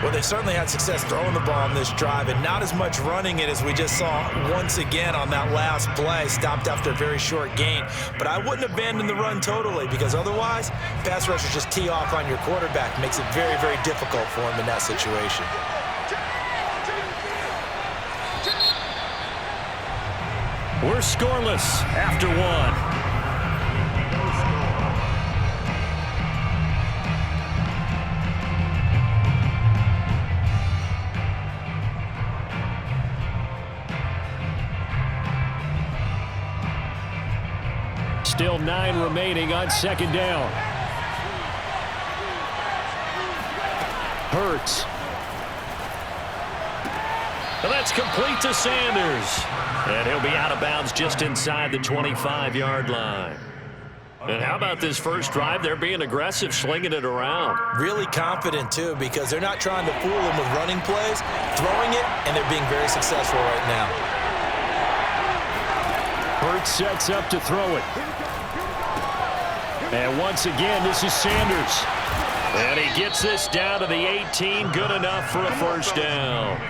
Well, they've certainly had success throwing the ball on this drive and not as much running it as we just saw once again on that last play. Stopped after a very short gain. But I wouldn't abandon the run totally because otherwise, pass rushers just tee off on your quarterback. Makes it very, very difficult for him in that situation. We're scoreless after one. Still 9 remaining on second down. Hurts. And that's complete to Sanders. And he'll be out of bounds just inside the 25-yard line. And how about this first drive? They're being aggressive, slinging it around. Really confident, too, because they're not trying to fool him with running plays, throwing it, and they're being very successful right now. Hurts sets up to throw it. And once again, this is Sanders. And he gets this down to the 18, good enough for a first down.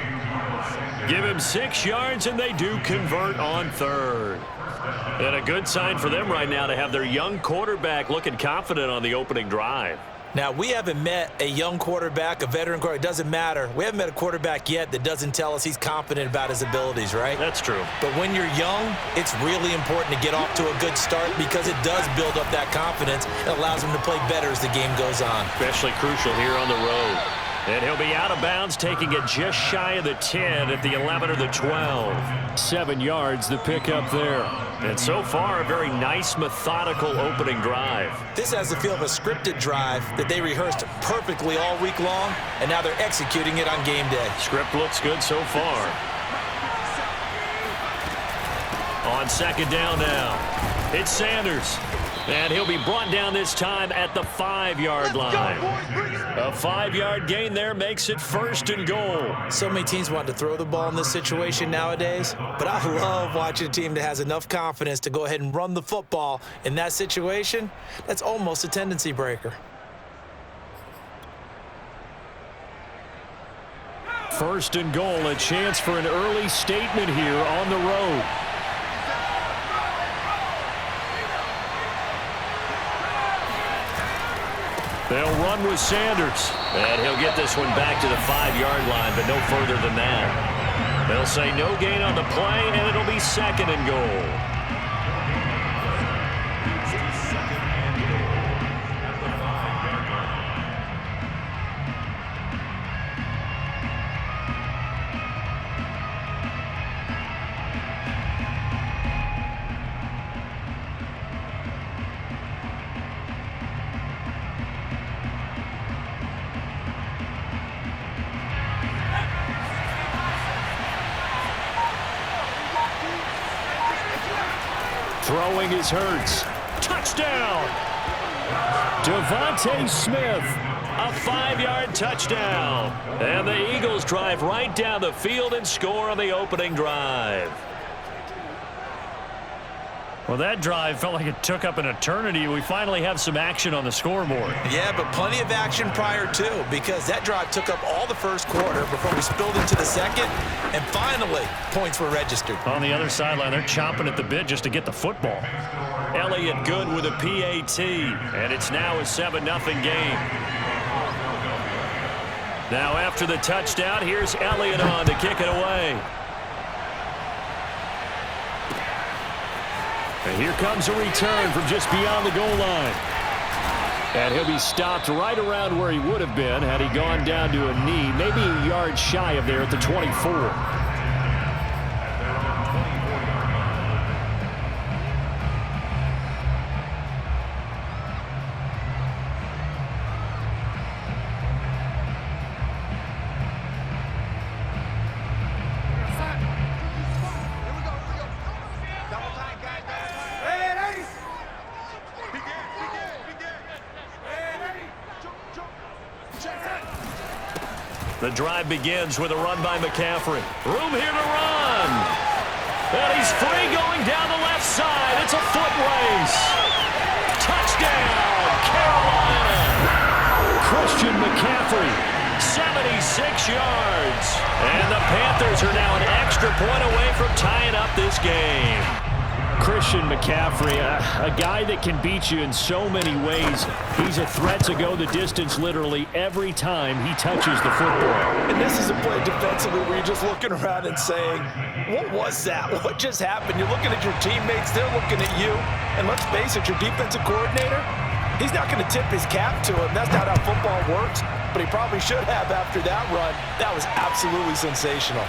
Give him 6 yards, and they do convert on third. And a good sign for them right now to have their young quarterback looking confident on the opening drive. Now, we haven't met a young quarterback, a veteran quarterback. It doesn't matter. We haven't met a quarterback yet that doesn't tell us he's confident about his abilities, right? That's true. But when you're young, it's really important to get off to a good start because it does build up that confidence. It allows him to play better as the game goes on. Especially crucial here on the road. And he'll be out of bounds, taking it just shy of the 10 at the 11 or the 12. 7 yards, the pickup there. And so far, a very nice, methodical opening drive. This has the feel of a scripted drive that they rehearsed perfectly all week long, and now they're executing it on game day. Script looks good so far. On second down now, it's Sanders. And he'll be brought down this time at the 5-yard line. A 5-yard gain there makes it first and goal. So many teams want to throw the ball in this situation nowadays, but I love watching a team that has enough confidence to go ahead and run the football. In that situation, that's almost a tendency breaker. First and goal, a chance for an early statement here on the road. They'll run with Sanders. And he'll get this one back to the 5-yard line, but no further than that. They'll say no gain on the play, and it'll be second and goal. Throwing is Hurts. Touchdown! Devontae Smith, a 5-yard touchdown. And the Eagles drive right down the field and score on the opening drive. Well, that drive felt like it took up an eternity. We finally have some action on the scoreboard. Yeah, but plenty of action prior to, because that drive took up all the first quarter before we spilled into the second, and finally, points were registered. On the other sideline, they're chomping at the bit just to get the football. Elliott good with a PAT, and it's now a 7-0 game. Now after the touchdown, here's Elliott on to kick it away. And here comes a return from just beyond the goal line. And he'll be stopped right around where he would have been had he gone down to a knee, maybe a yard shy of there at the 24. The drive begins with a run by McCaffrey. Room here to run. And he's free going down the left side. It's a foot race. Touchdown, Carolina. Christian McCaffrey, 6 yards. And the Panthers are now an extra point away from tying up this game. Christian McCaffrey, a guy that can beat you in so many ways. He's a threat to go the distance literally every time he touches the football. And this is a play defensively where you're just looking around and saying, what was that? What just happened? You're looking at your teammates, they're looking at you. And let's face it, your defensive coordinator, he's not going to tip his cap to him. That's not how football works, but he probably should have after that run. That was absolutely sensational.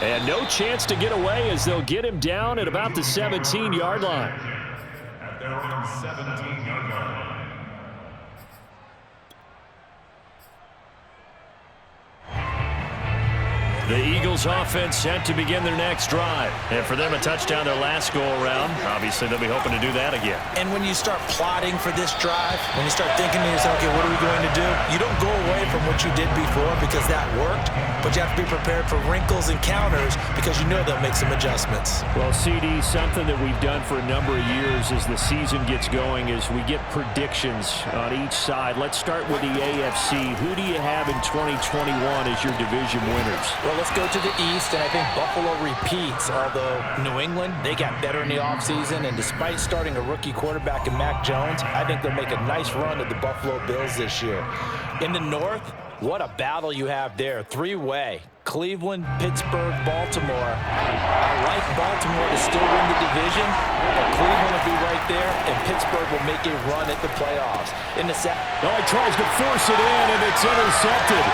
And no chance to get away as they'll get him down at about the 17-yard line. At their own 17-yard line. The Eagles offense set to begin their next drive. And for them, a touchdown their last go-around. Obviously, they'll be hoping to do that again. And when you start plotting for this drive, when you start thinking to yourself, okay, what are we going to do? You don't go away from what you did before because that worked, but you have to be prepared for wrinkles and counters because you know they'll make some adjustments. Well, CD, something that we've done for a number of years as the season gets going is we get predictions on each side. Let's start with the AFC. Who do you have in 2021 as your division winners? Well, let's go to the East, and I think Buffalo repeats, although New England, they got better in the offseason, and despite starting a rookie quarterback in Mac Jones, I think they'll make a nice run at the Buffalo Bills this year. In the North, what a battle you have there. Three-way. Cleveland, Pittsburgh, Baltimore. I like Baltimore to still win the division, but Cleveland will be right there, and Pittsburgh will make a run at the playoffs. In the second, he tries to force it in, and it's intercepted.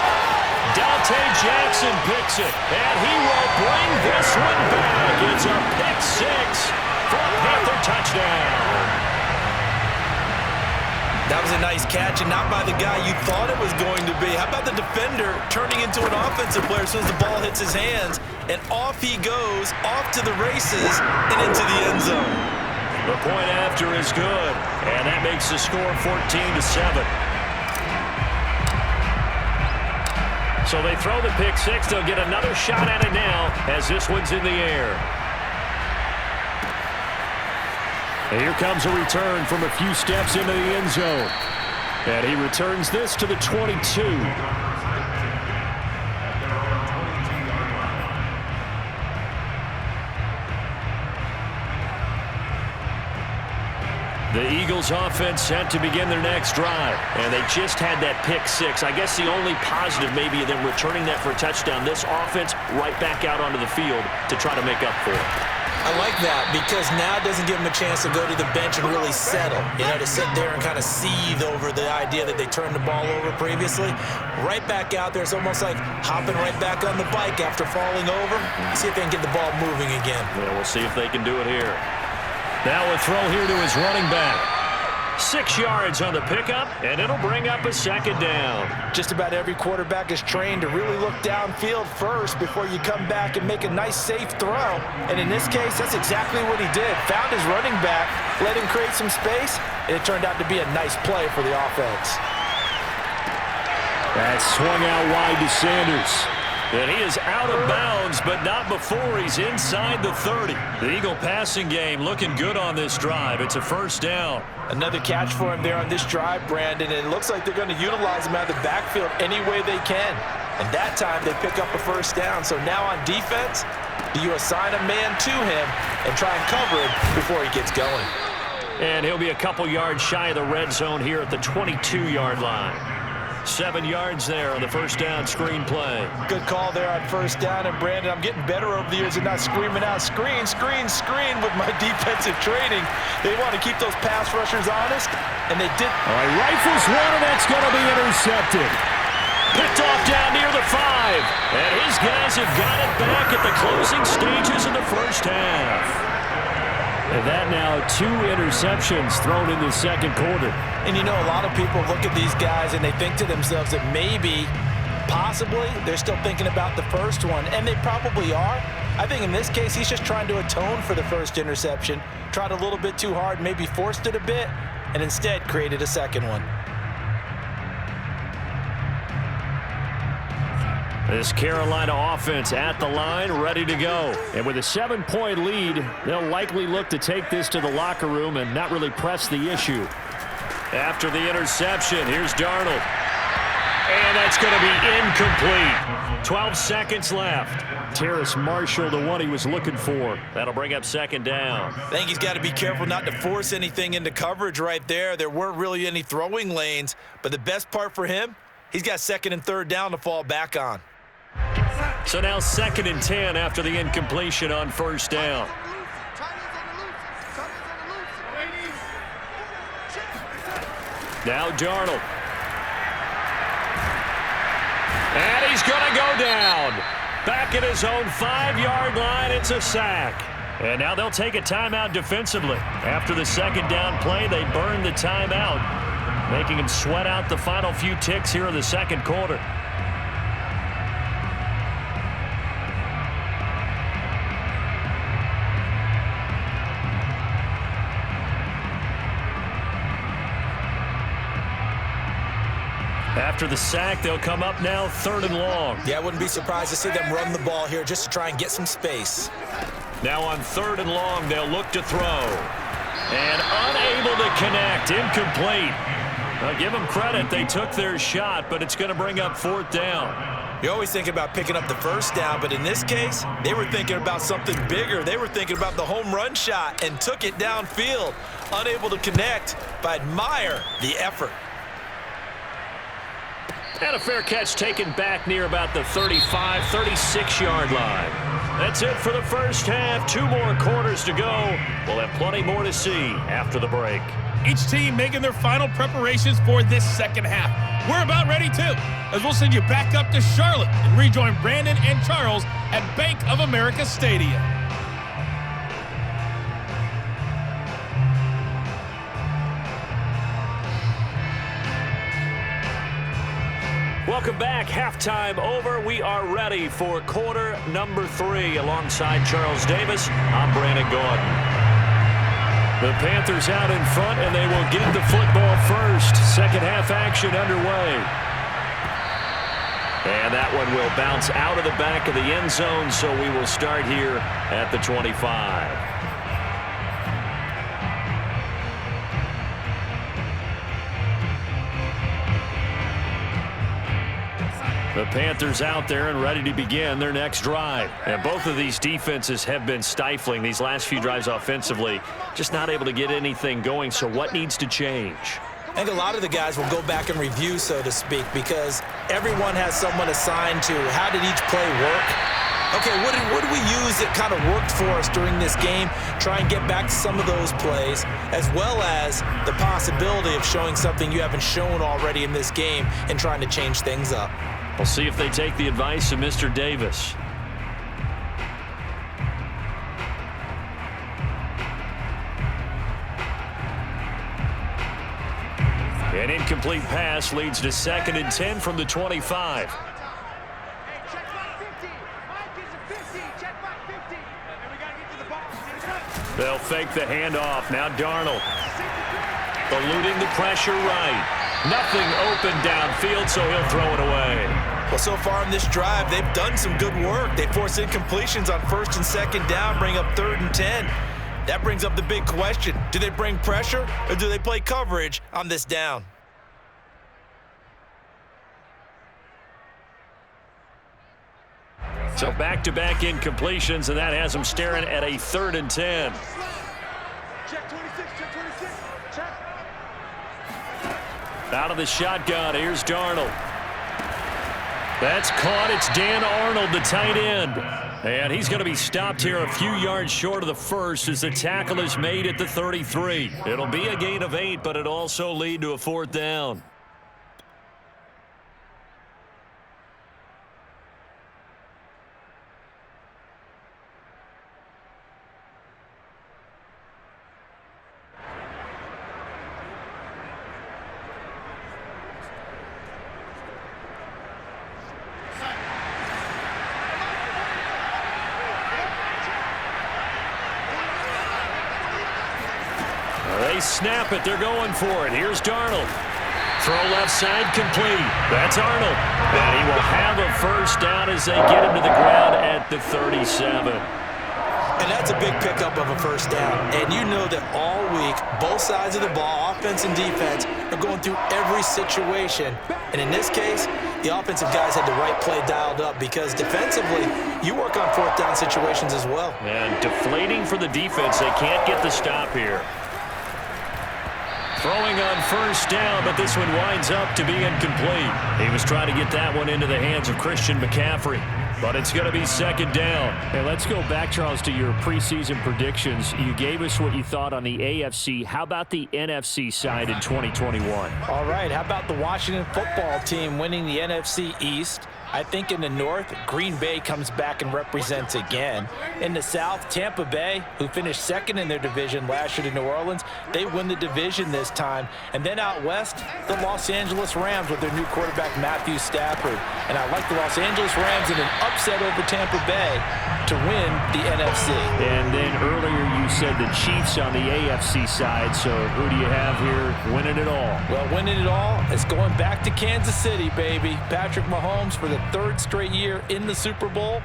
Dante Jackson picks it, and he will bring this one back. It's a pick six for a Panther touchdown. that was a nice catch, and not by the guy you thought it was going to be. How about the defender turning into an offensive player as soon as the ball hits his hands, and off he goes, off to the races, and into the end zone. The point after is good, and that makes the score 14-7. So they throw the pick six. They'll get another shot at it now as this one's in the air. And here comes a return from a few steps into the end zone. And he returns this to the 22. The Eagles offense set to begin their next drive. And they just had that pick six. I guess the only positive maybe of them returning that for a touchdown. This offense right back out onto the field to try to make up for it. I like that because now it doesn't give them a chance to go to the bench and really settle. You know, to sit there and kind of seethe over the idea that they turned the ball over previously. Right back out there. It's almost like hopping right back on the bike after falling over. See if they can get the ball moving again. Yeah, we'll see if they can do it here. Now a throw here to his running back. 6 yards on the pickup, and it'll bring up a second down. Just about every quarterback is trained to really look downfield first before you come back and make a nice, safe throw. And in this case, that's exactly what he did. Found his running back, let him create some space, and it turned out to be a nice play for the offense. That swung out wide to Sanders. And he is out of bounds, but not before he's inside the 30. The Eagle passing game looking good on this drive. It's a first down. Another catch for him there on this drive, Brandon, and it looks like they're going to utilize him out of the backfield any way they can. And that time they pick up a first down. So now on defense, do you assign a man to him and try and cover him before he gets going? And he'll be a couple yards shy of the red zone here at the 22-yard line. 7 yards there on the first down screen play. Good call there on first down. And, Brandon, I'm getting better over the years and not screaming out screen, screen, screen with my defensive training. They want to keep those pass rushers honest, and they did. All right, rifles one, and that's going to be intercepted. Picked off down near the 5. And his guys have got it back at the closing stages of the first half. And that now 2 interceptions thrown in the second quarter. And you know, a lot of people look at these guys and they think to themselves that maybe, possibly, they're still thinking about the first one. And they probably are. I think in this case, he's just trying to atone for the first interception. Tried a little bit too hard, maybe forced it a bit, and instead created a second one. This Carolina offense at the line, ready to go. And with a 7-point lead, they'll likely look to take this to the locker room and not really press the issue. After the interception, here's Darnold. And that's going to be incomplete. 12 seconds left. Terrace Marshall, the one he was looking for. That'll bring up second down. I think he's got to be careful not to force anything into coverage right there. There weren't really any throwing lanes, but the best part for him, he's got second and third down to fall back on. So now 2nd and 10 after the incompletion on first down. Now Darnold. And he's going to go down. Back at his own 5-yard line, it's a sack. And now they'll take a timeout defensively. After the second down play, they burn the timeout, making him sweat out the final few ticks here in the second quarter. After the sack, they'll come up now 3rd and long. Yeah, I wouldn't be surprised to see them run the ball here just to try and get some space. Now on 3rd and long, they'll look to throw. And unable to connect, incomplete. Now give them credit, they took their shot, but it's going to bring up 4th down. You always think about picking up the first down, but in this case, they were thinking about something bigger. They were thinking about the home run shot and took it downfield. Unable to connect, but admire the effort. And a fair catch taken back near about the 35, 36-yard line. That's it for the first half. 2 more quarters to go. We'll have plenty more to see after the break. Each team making their final preparations for this second half. We're about ready, too, as we'll send you back up to Charlotte and rejoin Brandon and Charles at Bank of America Stadium. Welcome back. Halftime over. We are ready for quarter number 3. Alongside Charles Davis, I'm Brandon Gaudin. The Panthers out in front, and they will get the football first. Second half action underway. And that one will bounce out of the back of the end zone, so we will start here at the 25. The Panthers out there and ready to begin their next drive. And both of these defenses have been stifling these last few drives offensively. Just not able to get anything going. So what needs to change? I think a lot of the guys will go back and review, so to speak, because everyone has someone assigned to how did each play work. Okay, what did we use that kind of worked for us during this game? Try and get back to some of those plays, as well as the possibility of showing something you haven't shown already in this game and trying to change things up. We'll see if they take the advice of Mr. Davis. An incomplete pass leads to 2nd and 10 from the 25. They'll fake the handoff. Now Darnold. Eluding the pressure right. Nothing open downfield, so he'll throw it away. Well, so far in this drive, they've done some good work. They force incompletions on 1st and 2nd down, bring up 3rd and 10. That brings up the big question. Do they bring pressure or do they play coverage on this down? So back-to-back incompletions, and that has them staring at a 3rd and 10. Check 26, check 26, check. Out of the shotgun, here's Darnold. That's caught. It's Dan Arnold, the tight end. And he's going to be stopped here a few yards short of the first as the tackle is made at the 33. It'll be a gain of 8, but it'll also lead to a 4th down. They snap it. They're going for it. Here's Darnold. Throw left side complete. That's Arnold. And he will have a first down as they get him to the ground at the 37. And that's a big pickup of a first down. And you know that all week, both sides of the ball, offense and defense, are going through every situation. And in this case, the offensive guys had the right play dialed up because defensively, you work on fourth down situations as well. And deflating for the defense. They can't get the stop here. Throwing on first down, but this one winds up to be incomplete. He was trying to get that one into the hands of Christian McCaffrey, but it's going to be second down. Hey, let's go back, Charles, to your preseason predictions. You gave us what you thought on the AFC. How about the NFC side in 2021? All right, how about the Washington football team winning the NFC East? I think in the North, Green Bay comes back and represents again. In the South, Tampa Bay, who finished second in their division last year to New Orleans, they win the division this time. And then out West, the Los Angeles Rams with their new quarterback, Matthew Stafford. And I like the Los Angeles Rams in an upset over Tampa Bay to win the NFC. And then earlier you said the Chiefs on the AFC side, so who do you have here winning it all? Well, winning it all is going back to Kansas City, baby. Patrick Mahomes for the third straight year in the Super Bowl.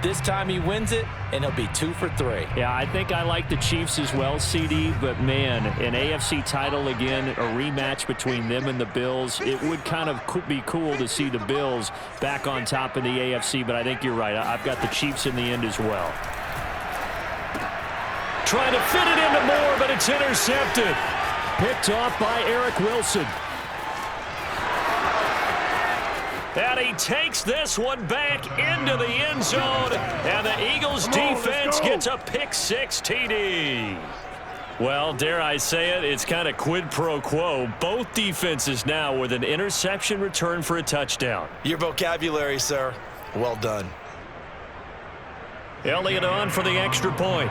This time he wins it, and he'll be 2 for 3. Yeah, I think I like the Chiefs as well, CD, but man, an AFC title again, a rematch between them and the Bills. It would kind of be cool to see the Bills back on top of the AFC, but I think you're right. I've got the Chiefs in the end as well. Trying to fit it into Moore, but it's intercepted. Picked off by Eric Wilson. And he takes this one back into the end zone, and the Eagles defense gets a pick-6 TD. Well, dare I say it, it's kind of quid pro quo. Both defenses now with an interception return for a touchdown. Your vocabulary, sir. Well done. Elliott on for the extra point.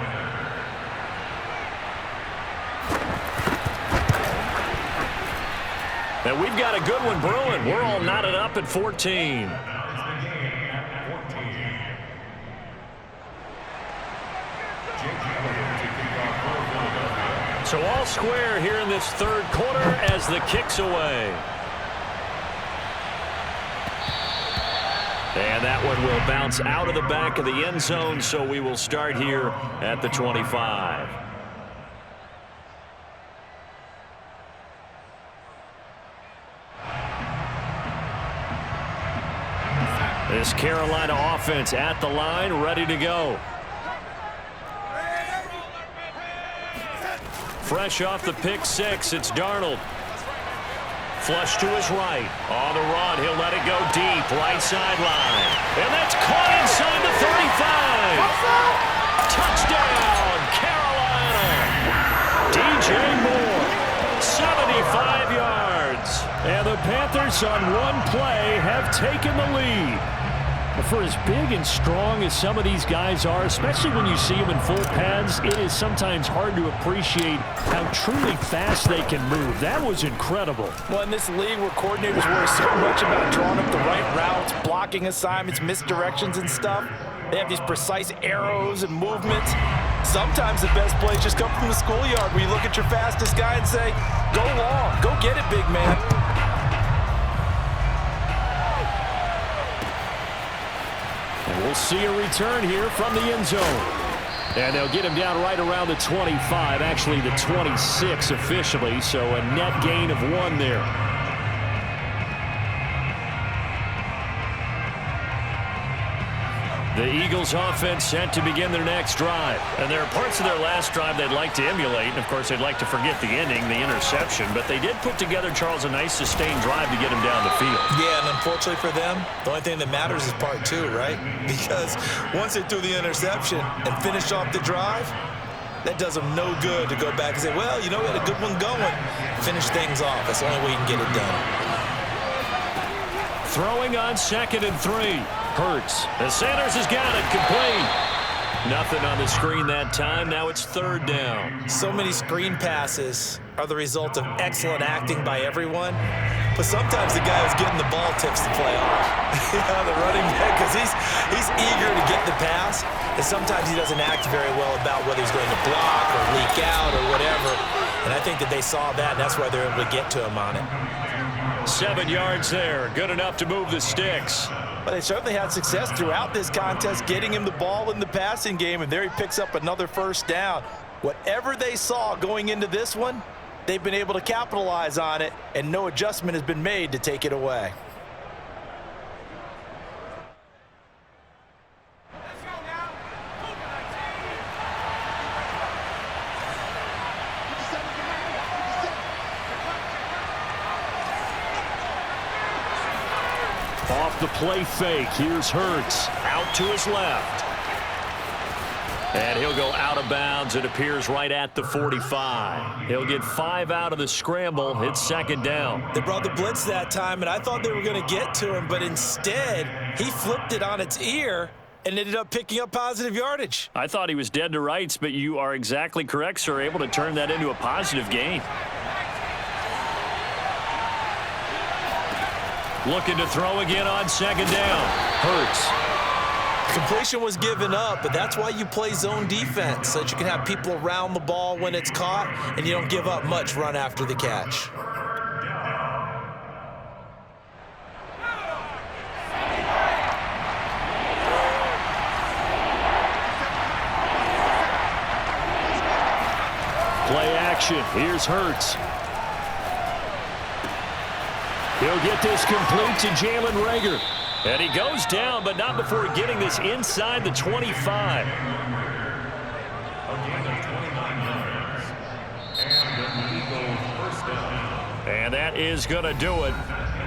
And we've got a good one brewing. We're all knotted up at 14. So all square here in this third quarter as the kick's away. And that one will bounce out of the back of the end zone, so we will start here at the 25. This Carolina offense at the line, ready to go. Fresh off the pick-6, it's Darnold. Flush to his right. On the run, he'll let it go deep, right sideline. And that's caught inside the 35. Touchdown, Carolina. DJ Moore, 75 yards. And the Panthers on one play have taken the lead. For as big and strong as some of these guys are, especially when you see them in full pads, it is sometimes hard to appreciate how truly fast they can move. That was incredible. Well, in this league where coordinators worry so much about drawing up the right routes, blocking assignments, misdirections and stuff, they have these precise arrows and movements. Sometimes the best plays just come from the schoolyard where you look at your fastest guy and say, go long, go get it, big man. We'll see a return here from the end zone. And they'll get him down right around the 25, actually the 26 officially, so a net gain of 1 there. The Eagles offense set to begin their next drive. And there are parts of their last drive they'd like to emulate. And, of course, they'd like to forget the ending, the interception. But they did put together, Charles, a nice sustained drive to get him down the field. Yeah, and unfortunately for them, the only thing that matters is part 2, right? Because once they threw the interception and finished off the drive, that does them no good to go back and say, well, you know, we had a good one going. Finish things off. That's the only way you can get it done. Throwing on 2nd and 3. Hurts. And Sanders has got it. Complete. Nothing on the screen that time. Now it's 3rd down. So many screen passes are the result of excellent acting by everyone. But sometimes the guy who's getting the ball tips the play off. The running back, because he's eager to get the pass. And sometimes he doesn't act very well about whether he's going to block or leak out or whatever. And I think that they saw that, and that's why they're able to get to him on it. 7 yards there. Good enough to move the sticks. But they certainly had success throughout this contest, getting him the ball in the passing game, and there he picks up another first down. Whatever they saw going into this one, they've been able to capitalize on it, and no adjustment has been made to take it away. Off the play fake, here's Hurts. Out to his left. And he'll go out of bounds. It appears right at the 45. He'll get 5 out of the scramble. It's second down. They brought the blitz that time, and I thought they were going to get to him, but instead he flipped it on its ear and ended up picking up positive yardage. I thought he was dead to rights, but you are exactly correct, sir. Able to turn that into a positive gain. Looking to throw again on second down. Hurts. Completion was given up, but that's why you play zone defense, so that you can have people around the ball when it's caught, and you don't give up much run after the catch. Play action. Here's Hurts. He'll get this complete to Jalen Reagor. And he goes down, but not before getting this inside the 25. And that is going to do it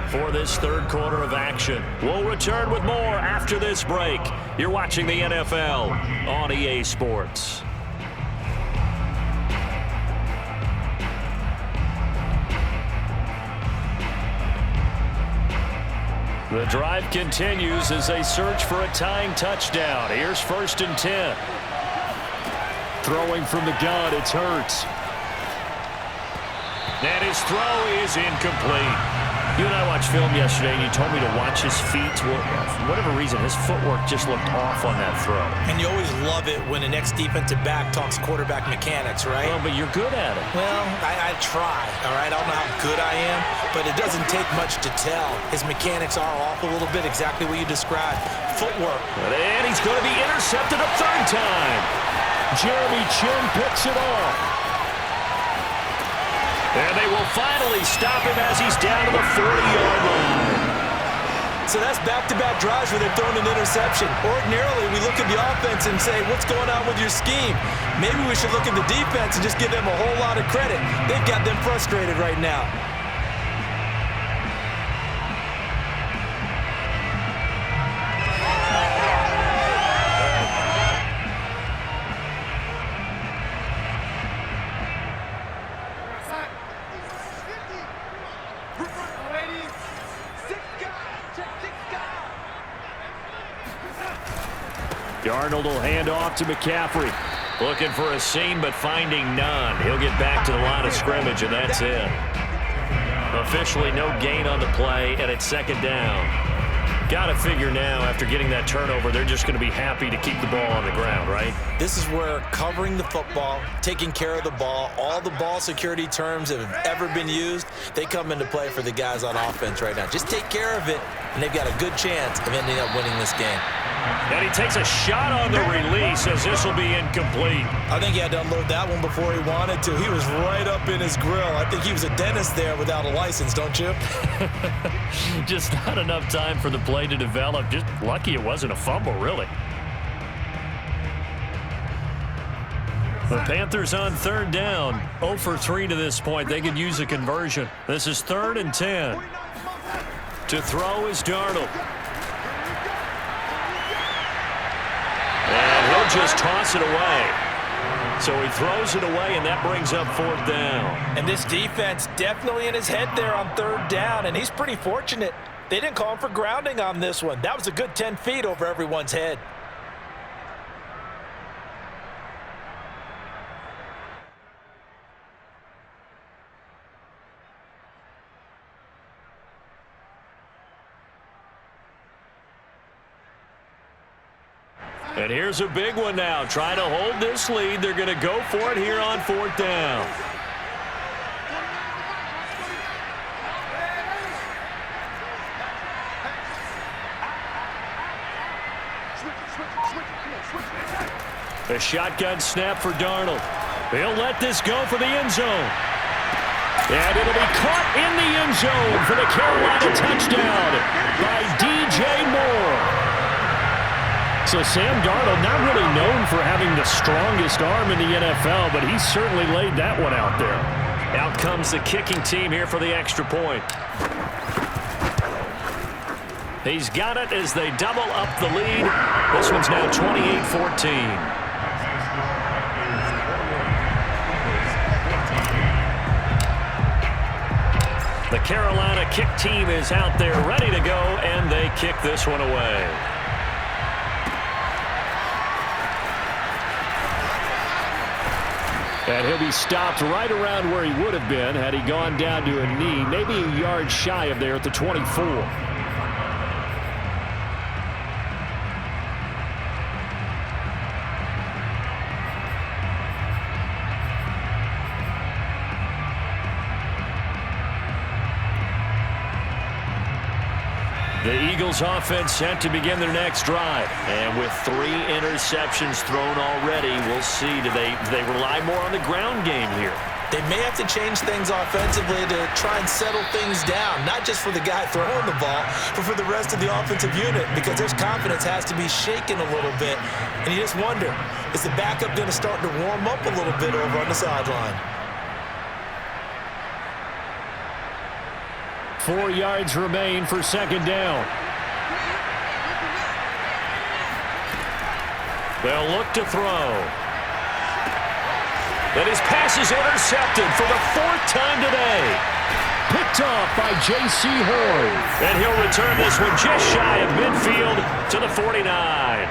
for this third quarter of action. We'll return with more after this break. You're watching the NFL on EA Sports. The drive continues as they search for a tying touchdown. Here's 1st and 10. Throwing from the gun, it's Hurts. And his throw is incomplete. You and I watched film yesterday, and you told me to watch his feet. Well, for whatever reason, his footwork just looked off on that throw. And you always love it when the next defensive back talks quarterback mechanics, right? Well, but you're good at it. Well, I try, all right? I don't know how good I am, but it doesn't take much to tell. His mechanics are off a little bit, exactly what you described. Footwork. And he's going to be intercepted a third time. Jeremy Chin picks it off. And they will finally stop him as he's down to the 40-yard line. So that's back-to-back drives where they've thrown an interception. Ordinarily, we look at the offense and say, what's going on with your scheme? Maybe we should look at the defense and just give them a whole lot of credit. They've got them frustrated right now. Darnold will hand off to McCaffrey. Looking for a seam, but finding none. He'll get back to the line of scrimmage, and that's it. Officially no gain on the play, and it's second down. Got to figure now, after getting that turnover, they're just going to be happy to keep the ball on the ground, right? This is where covering the football, taking care of the ball, all the ball security terms that have ever been used, they come into play for the guys on offense right now. Just take care of it, and they've got a good chance of ending up winning this game. And he takes a shot on the release as this will be incomplete. I think he had to unload that one before he wanted to. He was right up in his grill. I think he was a dentist there without a license, don't you? Just not enough time for the play to develop. Just lucky it wasn't a fumble, really. The Panthers on third down. 0 for 3 to this point. They could use a conversion. This is 3rd and 10. To throw is Darnold. And he'll just toss it away. So he throws it away, and that brings up 4th down. And this defense definitely in his head there on 3rd down, and he's pretty fortunate. They didn't call him for grounding on this one. That was a good 10 feet over everyone's head. And here's a big one now. Trying to hold this lead. They're going to go for it here on 4th down. A shotgun snap for Darnold. He'll let this go for the end zone. And it'll be caught in the end zone for the Carolina touchdown by DJ Moore. So Sam Darnold, not really known for having the strongest arm in the NFL, but he certainly laid that one out there. Out comes the kicking team here for the extra point. He's got it as they double up the lead. This one's now 28-14. The Carolina kick team is out there ready to go, and they kick this one away. And he'll be stopped right around where he would have been had he gone down to a knee, maybe a yard shy of there at the 24. The Eagles offense set to begin their next drive. And with 3 interceptions thrown already, we'll see. Do they rely more on the ground game here? They may have to change things offensively to try and settle things down, not just for the guy throwing the ball, but for the rest of the offensive unit, because their confidence has to be shaken a little bit. And you just wonder, is the backup going to start to warm up a little bit over on the sideline? 4 yards remain for second down. They'll look to throw. And his pass is intercepted for the 4th time today. Picked off by J.C. Horn. And he'll return this one just shy of midfield to the 49.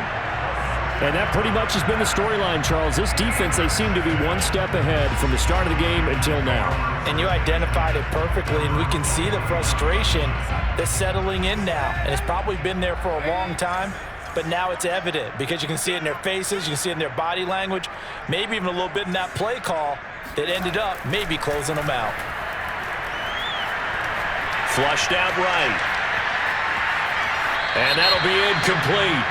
And that pretty much has been the storyline, Charles. This defense, they seem to be one step ahead from the start of the game until now. And you identified it perfectly, and we can see the frustration that's settling in now. And it's probably been there for a long time, but now it's evident because you can see it in their faces, you can see it in their body language, maybe even a little bit in that play call that ended up maybe closing them out. Flushed out right. And that'll be incomplete.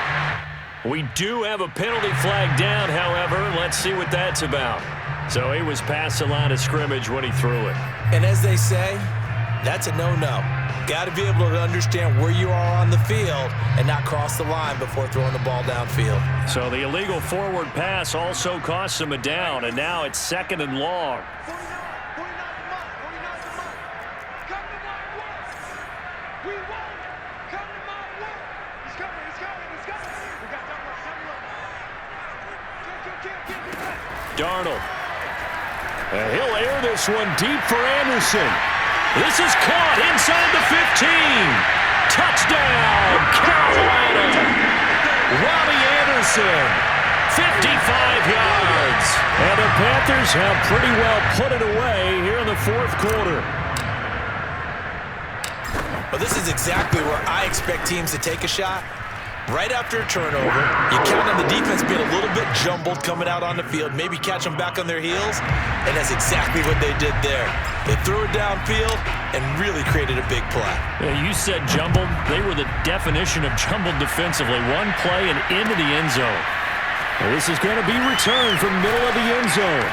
We do have a penalty flag down, however. Let's see what that's about. So he was past the line of scrimmage when he threw it. And as they say, that's a no-no. Got to be able to understand where you are on the field and not cross the line before throwing the ball downfield. So the illegal forward pass also cost him a down, and now it's 2nd and long. Darnold. And he'll air this one deep for Anderson. This is caught inside the 15. Touchdown, Carolina. Robbie Anderson, 55 yards. And the Panthers have pretty well put it away here in the 4th quarter. Well, this is exactly where I expect teams to take a shot. Right after a turnover, you count on the defense being a little bit jumbled coming out on the field, maybe catch them back on their heels, and that's exactly what they did there. They threw it downfield and really created a big play. Yeah, you said jumbled. They were the definition of jumbled defensively. One play and into the end zone. Well, this is going to be returned from the middle of the end zone.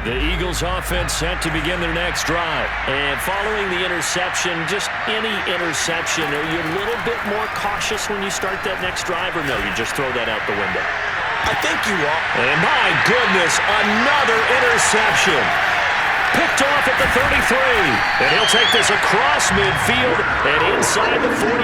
The Eagles offense set to begin their next drive. And following the interception, just any interception, are you a little bit more cautious when you start that next drive, or no, you just throw that out the window? I think you are. And my goodness, another interception. Picked off at the 33. And he'll take this across midfield and inside the 45.